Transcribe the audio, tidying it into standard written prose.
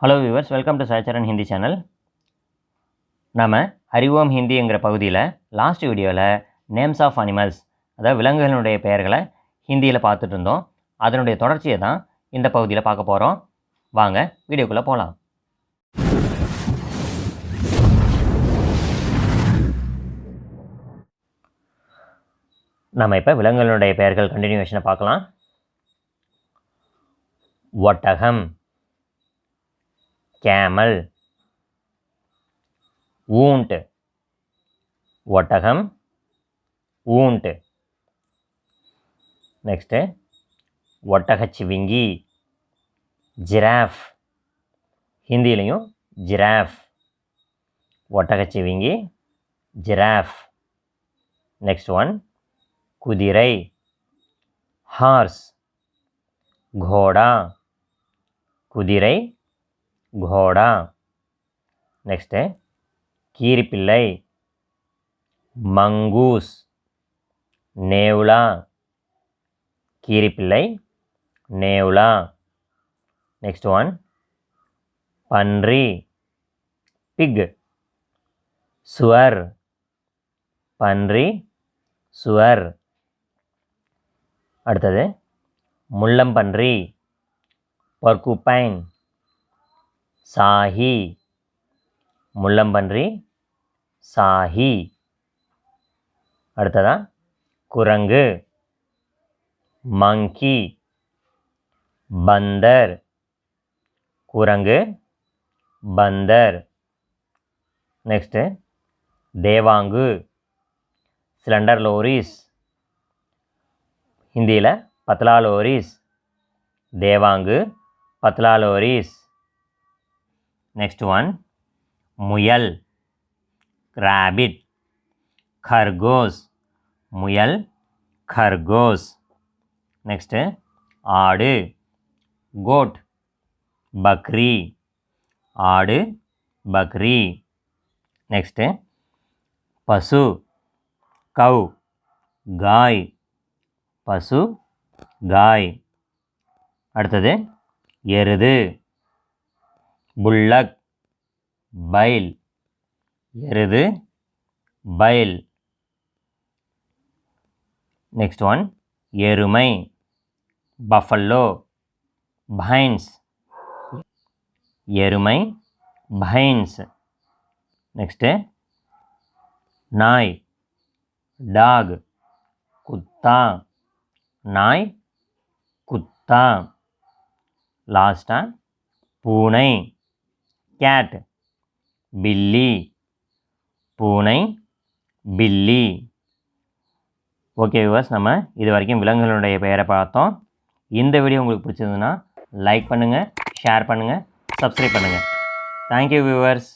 Hello viewers, welcome to Saicharan Hindi channel. நாம் அறிவோம் ஹிந்திங்கிற பகுதியில் லாஸ்ட் வீடியோவில் நேம்ஸ் ஆஃப் அனிமல்ஸ், அதாவது விலங்குகளுடைய பெயர்களை ஹிந்தியில் பார்த்துட்டு இருந்தோம். அதனுடைய தொடர்ச்சியை தான் இந்த பகுதியில் பார்க்க போகிறோம். வாங்க வீடியோக்குள்ளே போகலாம். நம்ம இப்போ விலங்குகளுடைய பெயர்கள் கண்டினியூவேஷனை பார்க்கலாம். ஒட்டகம், camel, ऊंट, ஒட்டகம், ऊंट. நெக்ஸ்ட்டு ஒட்டகச்சிவிங்கி, ஜிராஃப், ஹிந்திலையும் ஜிராஃப், ஒட்டகச்சிவிங்கி, ஜிராஃப். நெக்ஸ்ட் ஒன் குதிரை, ஹார்ஸ், घोड़ा, குதிரை, घोड़ा. நெக்ஸ்ட்டு கீரிப்பிள்ளை, மங்கூஸ், நேவுலா, கீரிப்பிள்ளை, நேவுலா. நெக்ஸ்ட் ஒன் பன்றி, பிக், சுவர், பன்றி, சுவர். அடுத்தது முள்ளம்பன்றி, porcupine, சாஹி, முள்ளம்பன்றி, சாஹி. அடுத்ததா குரங்கு, மங்கி, பந்தர், குரங்கு, பந்தர். நெக்ஸ்ட்டு தேவாங்கு, சிலிண்டர் லோரிஸ், ஹிந்தியில் பத்லா லோரிஸ், தேவாங்கு, பத்லா லோரிஸ். நெக்ஸ்ட் ஒன் முயல், ராபிட், खरगोश, முயல், खरगोश. நெக்ஸ்ட்டு ஆடு, கோட், பக்ரி, ஆடு, பக்ரி. நெக்ஸ்ட்டு பசு, கவ், காய், பசு, காய். அடுத்தது எருது, புல்லக், பைல், எருது, பைல். நெக்ஸ்ட் ஒன் எருமை, பஃபல்லோ, பைன்ஸ், எருமை, பைன்ஸ். நெக்ஸ்ட்டு நாய், டாக், குத்தா, நாய், குத்தா. லாஸ்ட்டாக பூனை, கேட், பில்லி, பூனை, பில்லி. ஓகே வியூவர்ஸ், நம்ம இது வரைக்கும் விலங்குகளுடைய பெயரை பார்த்தோம். இந்த வீடியோ உங்களுக்கு பிடிச்சிருந்ததுன்னா லைக் பண்ணுங்கள், ஷேர் பண்ணுங்கள், சப்ஸ்கிரைப் பண்ணுங்கள். Thank you viewers.